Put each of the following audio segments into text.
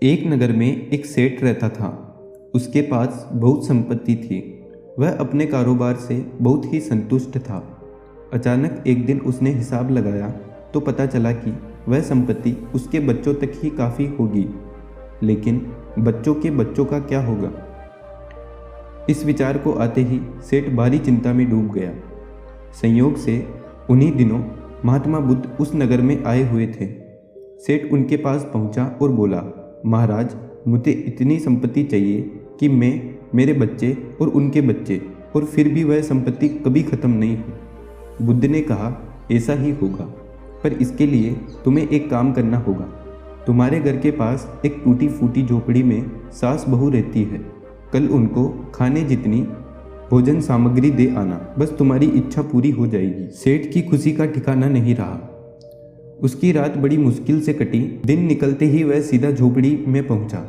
एक नगर में एक सेठ रहता था। उसके पास बहुत संपत्ति थी। वह अपने कारोबार से बहुत ही संतुष्ट था। अचानक एक दिन उसने हिसाब लगाया तो पता चला कि वह संपत्ति उसके बच्चों तक ही काफ़ी होगी, लेकिन बच्चों के बच्चों का क्या होगा। इस विचार को आते ही सेठ भारी चिंता में डूब गया। संयोग से उन्हीं दिनों महात्मा बुद्ध उस नगर में आए हुए थे। सेठ उनके पास पहुंचा और बोला, महाराज, मुझे इतनी संपत्ति चाहिए कि मैं, मेरे बच्चे और उनके बच्चे, और फिर भी वह संपत्ति कभी ख़त्म नहीं हो। बुद्ध ने कहा, ऐसा ही होगा, पर इसके लिए तुम्हें एक काम करना होगा। तुम्हारे घर के पास एक टूटी फूटी झोपड़ी में सास बहू रहती है। कल उनको खाने जितनी भोजन सामग्री दे आना, बस तुम्हारी इच्छा पूरी हो जाएगी। सेठ की खुशी का ठिकाना नहीं रहा। उसकी रात बड़ी मुश्किल से कटी। दिन निकलते ही वह सीधा झोपड़ी में पहुंचा।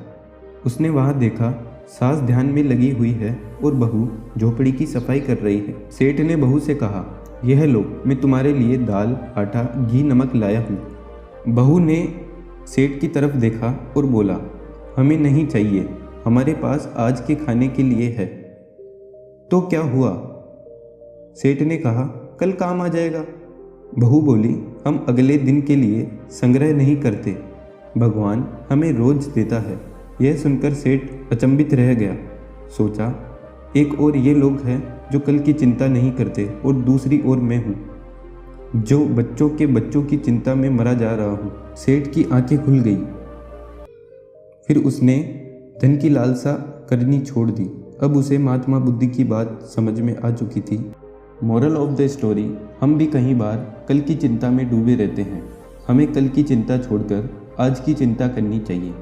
उसने वहां देखा, सास ध्यान में लगी हुई है और बहू झोपड़ी की सफाई कर रही है। सेठ ने बहू से कहा, यह लो, मैं तुम्हारे लिए दाल, आटा, घी, नमक लाया हूँ। बहू ने सेठ की तरफ देखा और बोला, हमें नहीं चाहिए, हमारे पास आज के खाने के लिए है। तो क्या हुआ? सेठ ने कहा, कल काम आ जाएगा। बहू बोली, हम अगले दिन के लिए संग्रह नहीं करते, भगवान हमें रोज देता है। यह सुनकर सेठ अचंभित रह गया। सोचा, एक ओर ये लोग हैं जो कल की चिंता नहीं करते और दूसरी ओर मैं हूँ जो बच्चों के बच्चों की चिंता में मरा जा रहा हूँ। सेठ की आंखें खुल गई। फिर उसने धन की लालसा करनी छोड़ दी। अब उसे महात्मा बुद्ध की बात समझ में आ चुकी थी। मोरल ऑफ द स्टोरी, हम भी कई बार कल की चिंता में डूबे रहते हैं। हमें कल की चिंता छोड़कर आज की चिंता करनी चाहिए।